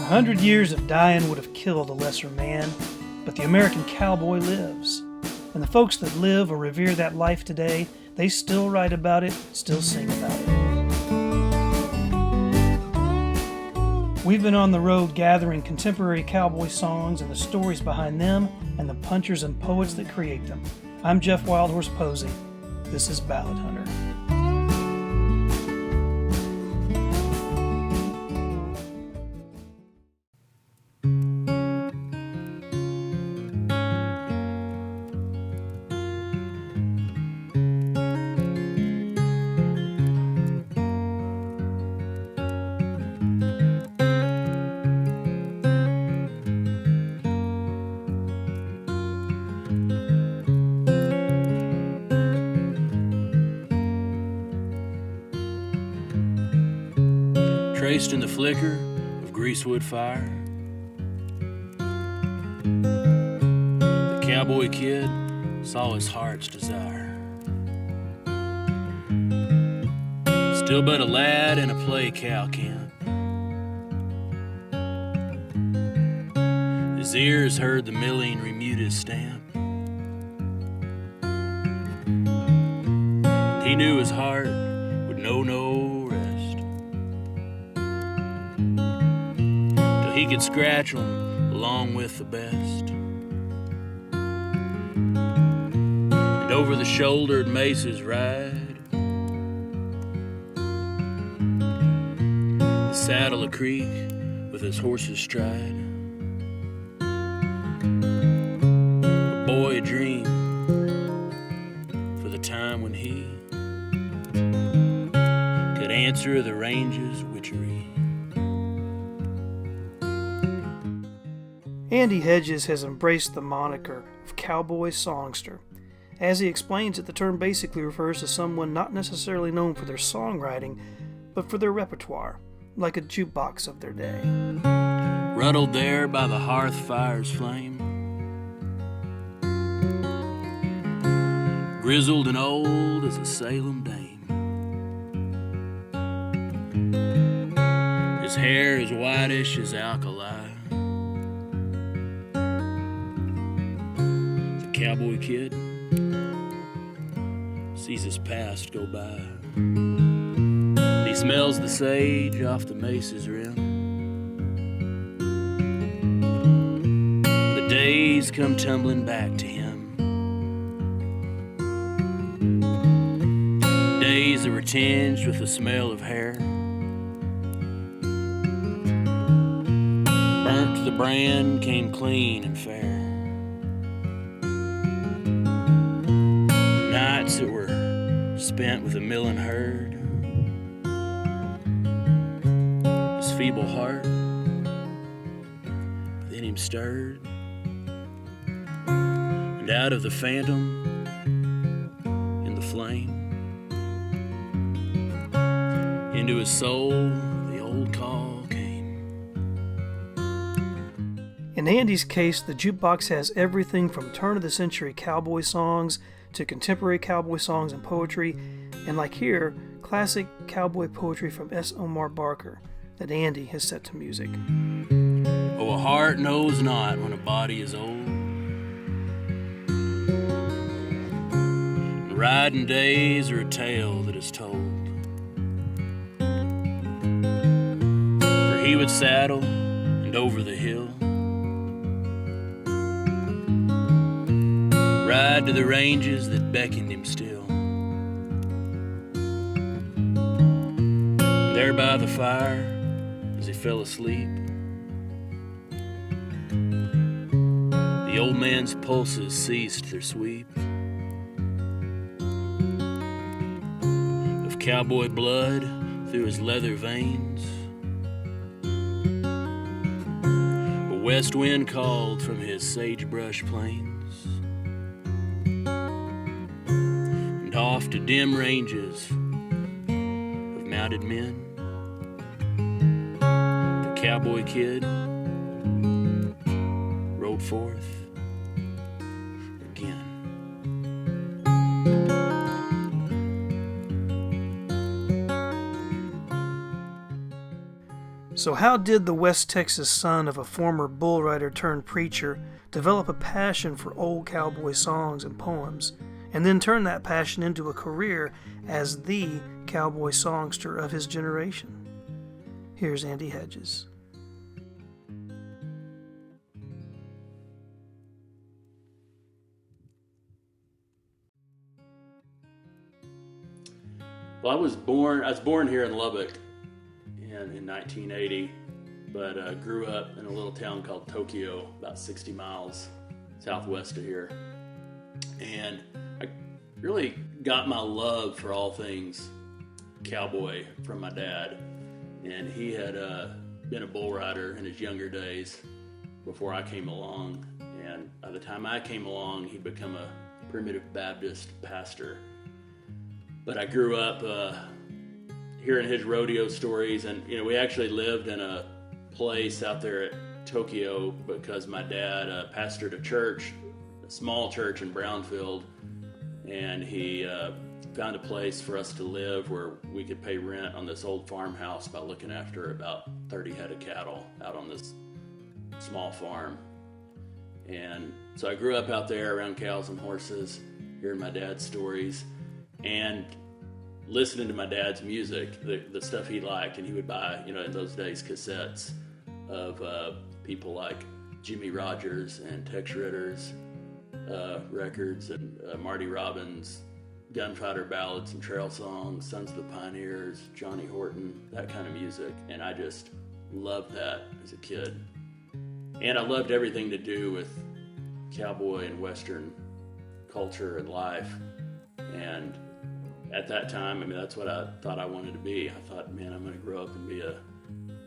100 years of dying would have killed a lesser man, but the American cowboy lives. And the folks that live or revere that life today, they still write about it, still sing about it. We've been on the road gathering contemporary cowboy songs and the stories behind them and the punchers and poets that create them. I'm Jeff Wildhorse Posey. This is Ballad Hunter. Traced in the flicker of greasewood fire, the cowboy kid saw his heart's desire. Still but a lad in a play cow camp, his ears heard the milling remute his stamp. He knew his heart would know no rest till he could scratch 'em along with the best. And over the shouldered mesas ride, the saddle a creek with his horse's stride. A boy a dream for the time when he could answer the range's witchery. Andy Hedges has embraced the moniker of cowboy songster. As he explains it, the term basically refers to someone not necessarily known for their songwriting, but for their repertoire, like a jukebox of their day. Ruddled there by the hearth fire's flame, grizzled and old as a Salem dame. His hair is whitish as alkali. The cowboy kid sees his past go by. He smells the sage off the mesa's rim. The days come tumbling back to him. Days that were tinged with the smell of hair, burnt to the brand, came clean and fair. Nights that were spent with a milling herd, his feeble heart within him stirred, and out of the phantom in the flame, into his soul the old call came. In Andy's case, the jukebox has everything from turn-of-the-century cowboy songs to contemporary cowboy songs and poetry, and like here, classic cowboy poetry from S. Omar Barker that Andy has set to music. Oh, a heart knows not when a body is old, and riding days are a tale that is told. For he would saddle and over the hill, ride to the ranges that beckoned him still. There by the fire, as he fell asleep, the old man's pulses ceased their sweep. Of cowboy blood through his leather veins, a west wind called from his sagebrush plains. Off to dim ranges of mounted men, the cowboy kid rode forth again. So how did the West Texas son of a former bull rider turned preacher develop a passion for old cowboy songs and poems, and then turn that passion into a career as the cowboy songster of his generation? Here's Andy Hedges. Well, I was born here in Lubbock in 1980, but grew up in a little town called Tokyo, about 60 miles southwest of here. And I really got my love for all things cowboy from my dad. And he had been a bull rider in his younger days before I came along. And by the time I came along, he'd become a primitive Baptist pastor. But I grew up hearing his rodeo stories, and we actually lived in a place out there at Tokyo because my dad pastored a small church in Brownfield, and he found a place for us to live where we could pay rent on this old farmhouse by looking after about 30 head of cattle out on this small farm. And so I grew up out there around cows and horses, hearing my dad's stories, and listening to my dad's music, the stuff he liked. And he would buy, in those days, cassettes of people like Jimmy Rogers and Tex Ritter's records, and Marty Robbins, gunfighter ballads and trail songs, Sons of the Pioneers, Johnny Horton, that kind of music. And I just loved that as a kid. And I loved everything to do with cowboy and Western culture and life. And at that time, that's what I thought I wanted to be. I thought, man, I'm going to grow up and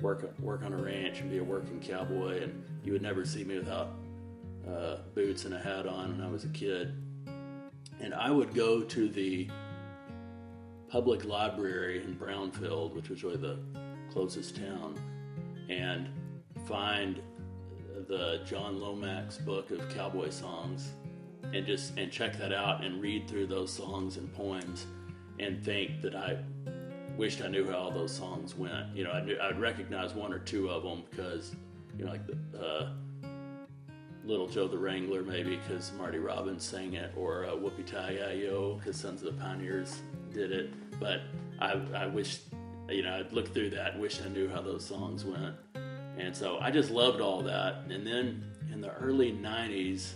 work on a ranch and be a working cowboy. And you would never see me without boots and a hat on when I was a kid. And I would go to the public library in Brownfield, which was really the closest town, and find the John Lomax book of cowboy songs, and check that out and read through those songs and poems, and think that I wished I knew how all those songs went. I'd recognize one or two of them because, like the Little Joe the Wrangler, maybe because Marty Robbins sang it, or Whoopie-Tie-Yi-Yo because Sons of the Pioneers did it. But I wish, I'd look through that and wish I knew how those songs went. And so I just loved all that. And then in the early 90s,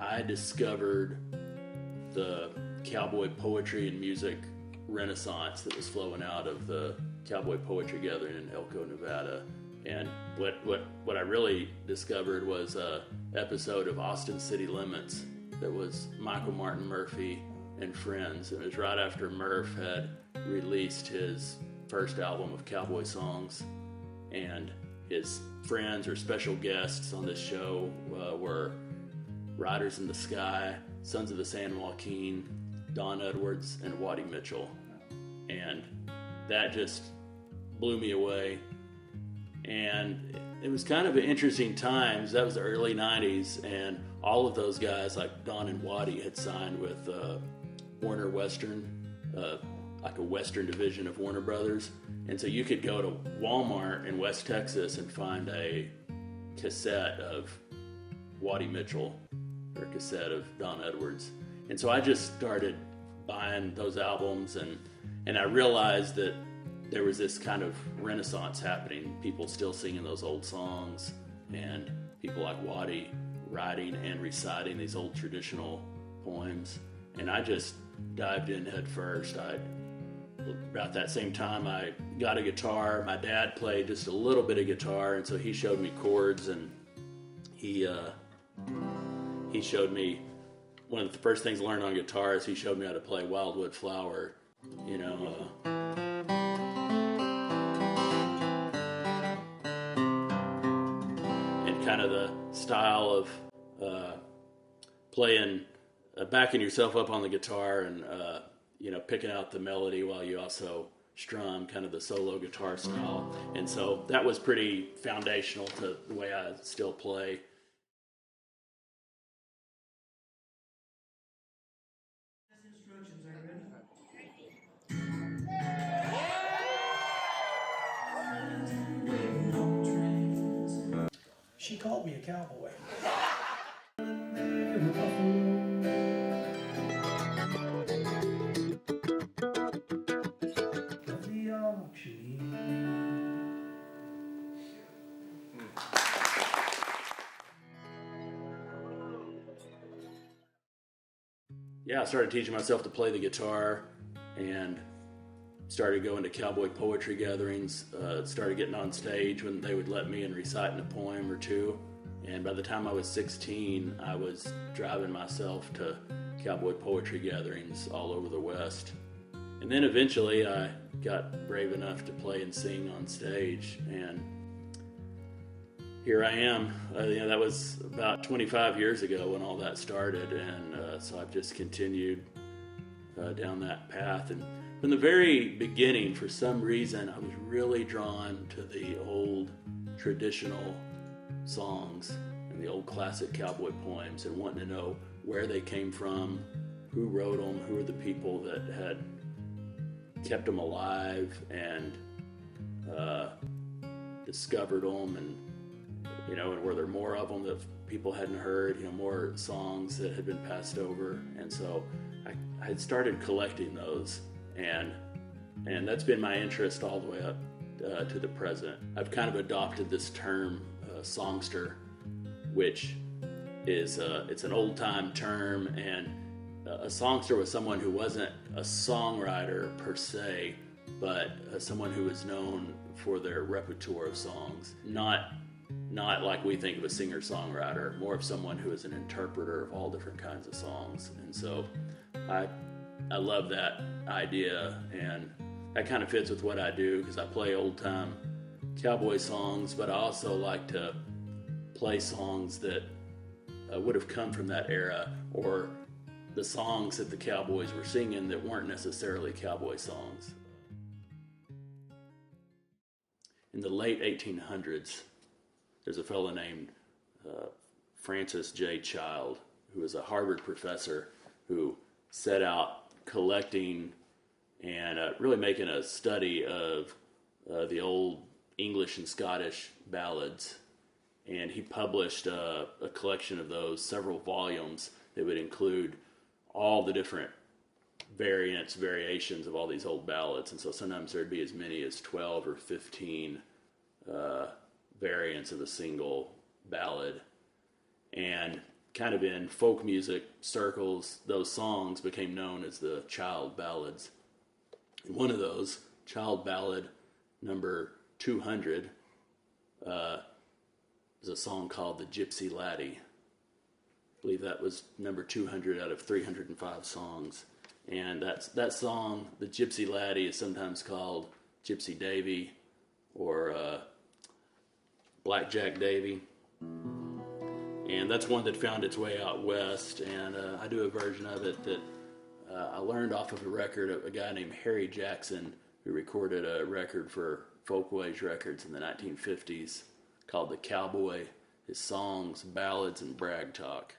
I discovered the cowboy poetry and music renaissance that was flowing out of the cowboy poetry gathering in Elko, Nevada. And what I really discovered was an episode of Austin City Limits that was Michael Martin Murphey and Friends. And it was right after Murph had released his first album of cowboy songs. And his friends or special guests on this show were Riders in the Sky, Sons of the San Joaquin, Don Edwards, and Waddy Mitchell. And that just blew me away. And it was kind of an interesting times. That was the early 90s, and all of those guys like Don and Waddy had signed with Warner Western, like a Western division of Warner Brothers. And so you could go to Walmart in West Texas and find a cassette of Waddy Mitchell or a cassette of Don Edwards. And so I just started buying those albums, and I realized that there was this kind of renaissance happening. People still singing those old songs, and people like Waddy writing and reciting these old traditional poems. And I just dived in head first. About that same time, I got a guitar. My dad played just a little bit of guitar, and so he showed me chords, and he showed me one of the first things I learned on guitar is he showed me how to play Wildwood Flower, and kind of the style of playing, backing yourself up on the guitar and picking out the melody while you also strum, kind of the solo guitar style. And so that was pretty foundational to the way I still play. Instructions, are you ready? She called me a cowboy. Yeah, I started teaching myself to play the guitar and started going to cowboy poetry gatherings, started getting on stage when they would let me and reciting a poem or two. And by the time I was 16, I was driving myself to cowboy poetry gatherings all over the West. And then eventually I got brave enough to play and sing on stage, and here I am. That was about 25 years ago when all that started, and so I've just continued down that path. And from the very beginning, for some reason, I was really drawn to the old traditional songs and the old classic cowboy poems, and wanting to know where they came from, who wrote them, who were the people that had kept them alive and discovered them, and and were there more of them that people hadn't heard, more songs that had been passed over. And so I had started collecting those, and that's been my interest all the way up to the present. I've kind of adopted this term, songster, which is it's an old-time term, and a songster was someone who wasn't a songwriter per se, but someone who was known for their repertoire of songs. Not like we think of a singer-songwriter, more of someone who is an interpreter of all different kinds of songs. And so I love that idea, and that kind of fits with what I do, because I play old-time cowboy songs, but I also like to play songs that would have come from that era, or the songs that the cowboys were singing that weren't necessarily cowboy songs. In the late 1800s, there's a fellow named Francis J. Child, who was a Harvard professor who set out collecting and really making a study of the old English and Scottish ballads. And he published a collection of those, several volumes that would include all the different variations of all these old ballads. And so sometimes there'd be as many as 12 or 15 variants of a single ballad. And kind of in folk music circles, those songs became known as the Child ballads. And one of those, Child ballad number 200, is a song called The Gypsy Laddie. I believe that was number 200 out of 305 songs. And that song, The Gypsy Laddie, is sometimes called Gypsy Davy or Blackjack Davy. And that's one that found its way out west, and I do a version of it that I learned off of a record of a guy named Harry Jackson, who recorded a record for Folkways Records in the 1950s called The Cowboy, his songs, ballads, and brag talk.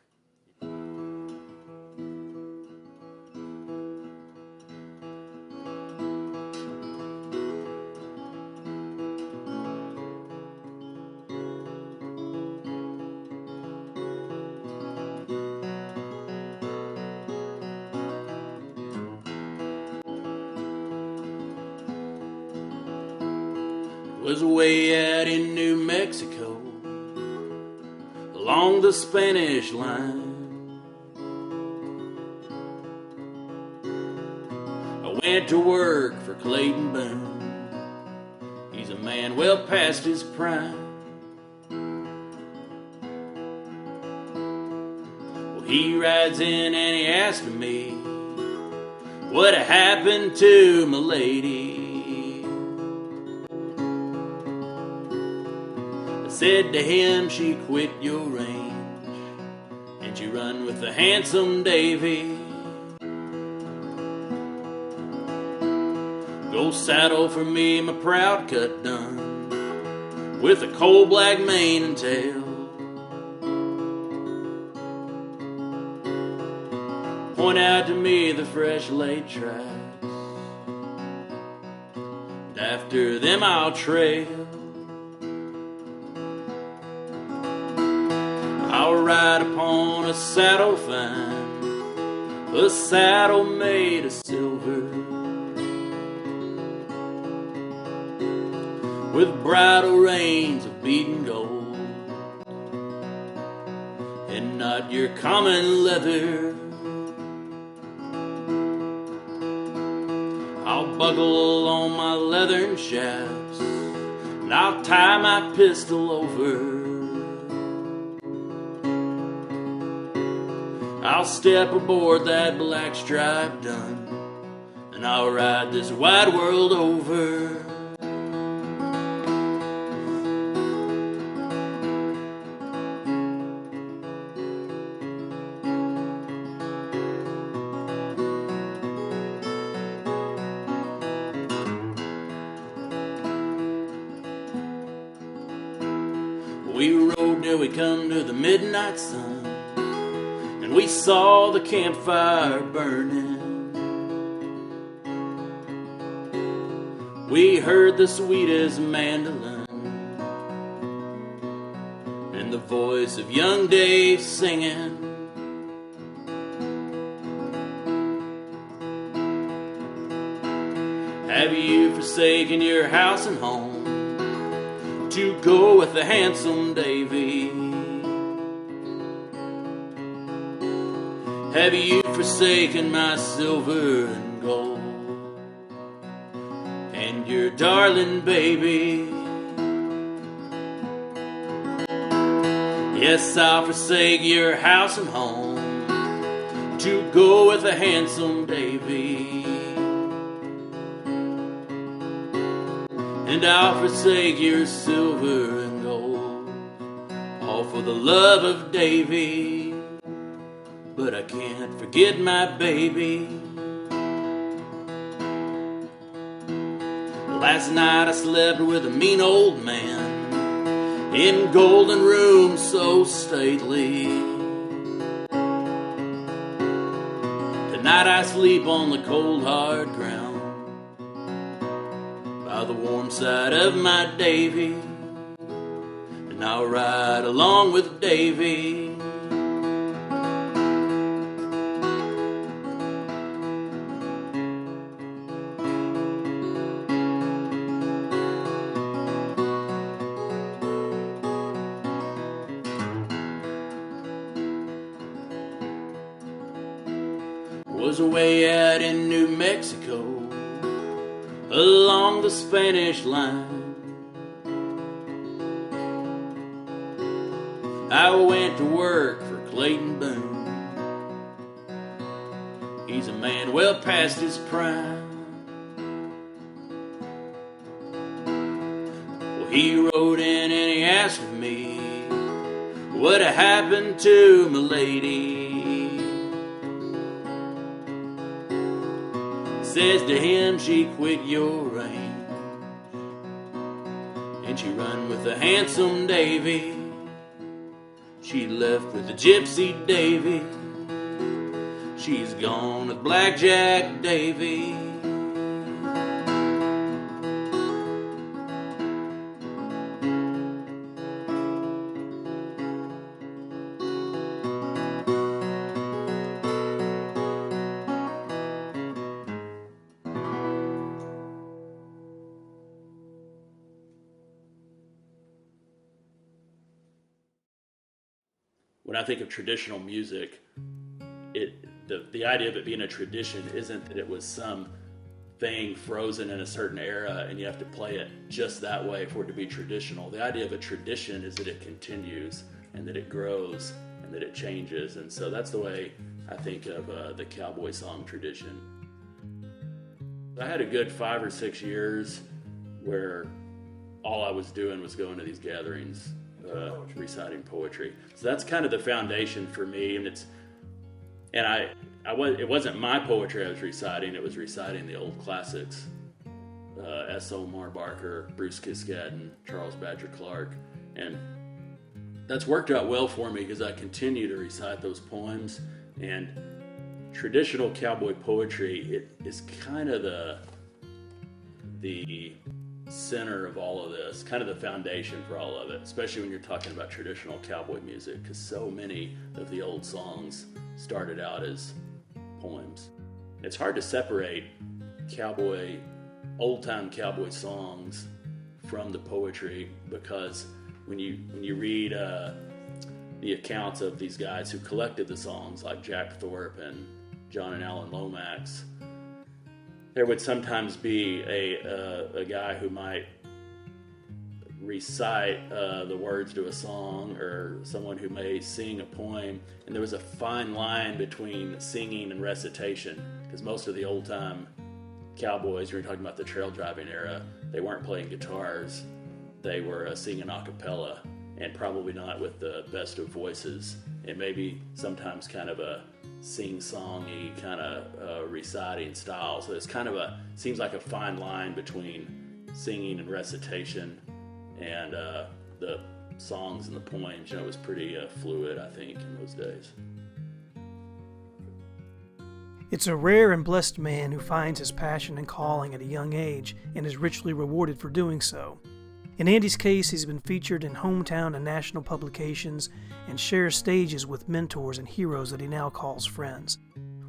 Was way out in New Mexico, along the Spanish line. I went to work for Clayton Boone. He's a man well past his prime. Well, he rides in and he asked me what happened to my lady. Said to him, she quit your range and she run with the handsome Davy. Go saddle for me my proud cut done with a coal black mane and tail. Point out to me the fresh laid tracks, and after them I'll trail. I'll ride upon a saddle fine, a saddle made of silver, with bridle reins of beaten gold, and not your common leather. I'll buckle on my leathern shafts, and I'll tie my pistol over. I'll step aboard that black stripe dun, and I'll ride this wide world over. We rode till we come to the midnight sun, and we saw the campfire burning. We heard the sweetest mandolin and the voice of young Dave singing. Have you forsaken your house and home to go with the handsome Davy? Have you forsaken my silver and gold and your darling baby? Yes, I'll forsake your house and home to go with the handsome Davy. And I'll forsake your silver and gold, all for the love of Davy. But I can't forget my baby. Last night I slept with a mean old man in golden rooms so stately. Tonight I sleep on the cold hard ground by the warm side of my Davy, and I'll ride along with Davy. Was away out in New Mexico along the Spanish line. I went to work for Clayton Boone. He's a man well past his prime. Well, he wrote in and he asked me what happened to my lady. Says to him she quit your range and she run with the handsome Davy. She left with the gypsy Davy. She's gone with Blackjack Davy. When I think of traditional music, the idea of it being a tradition isn't that it was some thing frozen in a certain era and you have to play it just that way for it to be traditional. The idea of a tradition is that it continues and that it grows and that it changes. And so that's the way I think of the cowboy song tradition. I had a good 5 or 6 years where all I was doing was going to these gatherings, reciting poetry. So that's kind of the foundation for me. And it wasn't my poetry I was reciting. It was reciting the old classics. S. Omar Barker, Bruce Kiskadden, Charles Badger Clark. And that's worked out well for me because I continue to recite those poems. And traditional cowboy poetry, it is kind of the center of all of this, kind of the foundation for all of it, especially when you're talking about traditional cowboy music, because so many of the old songs started out as poems. It's hard to separate old-time cowboy songs from the poetry, because when you read the accounts of these guys who collected the songs, like Jack Thorpe and John and Alan Lomax, there would sometimes be a guy who might recite the words to a song, or someone who may sing a poem, and there was a fine line between singing and recitation, because most of the old-time cowboys, you're talking about the trail driving era, they weren't playing guitars, they were singing a cappella, and probably not with the best of voices, and maybe sometimes kind of a sing-songy kind of reciting style. So it's kind of seems like a fine line between singing and recitation, and the songs and the poems, it was pretty fluid, I think, in those days. It's a rare and blessed man who finds his passion and calling at a young age and is richly rewarded for doing so. In Andy's case, he's been featured in hometown and national publications and shares stages with mentors and heroes that he now calls friends.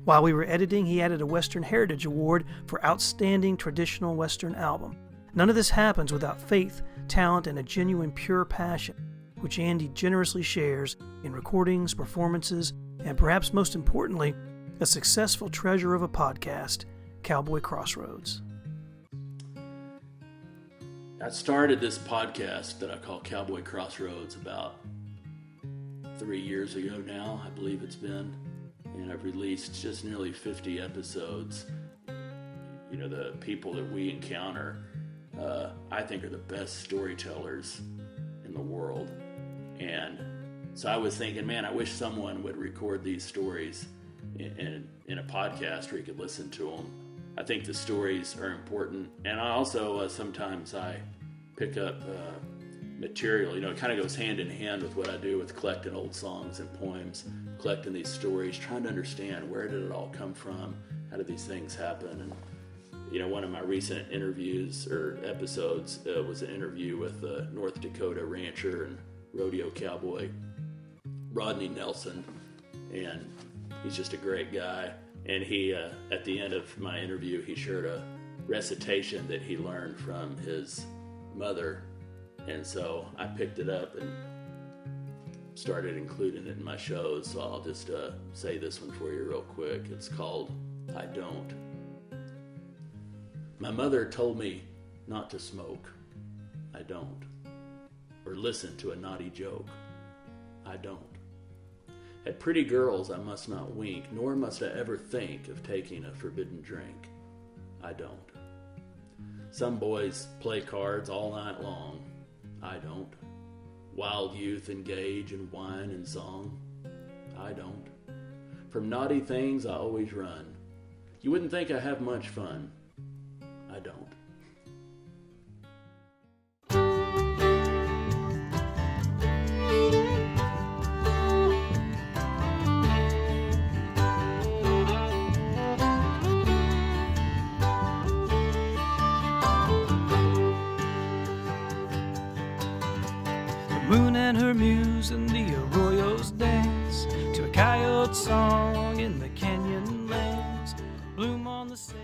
While we were editing, he added a Western Heritage Award for Outstanding Traditional Western Album. None of this happens without faith, talent, and a genuine pure passion, which Andy generously shares in recordings, performances, and perhaps most importantly, a successful treasure of a podcast, Cowboy Crossroads. I started this podcast that I call Cowboy Crossroads about 3 years ago now, I believe it's been, and I've released just nearly 50 episodes. The people that we encounter, I think, are the best storytellers in the world, and so I was thinking, man, I wish someone would record these stories in a podcast where you could listen to them. I think the stories are important, and I also sometimes I pick up material. It kind of goes hand in hand with what I do with collecting old songs and poems, collecting these stories, trying to understand where did it all come from, how did these things happen. And one of my recent interviews or episodes was an interview with North Dakota rancher and rodeo cowboy Rodney Nelson, and he's just a great guy. And he, at the end of my interview, he shared a recitation that he learned from his mother. And so I picked it up and started including it in my shows. So I'll just say this one for you real quick. It's called I Don't. My mother told me not to smoke. I don't. Or listen to a naughty joke. I don't. At pretty girls I must not wink, nor must I ever think of taking a forbidden drink. I don't. Some boys play cards all night long. I don't. Wild youth engage in wine and song. I don't. From naughty things I always run. You wouldn't think I have much fun. I don't. Moon and her muse and the arroyos dance to a coyote song in the canyon lands. Bloom on the sage.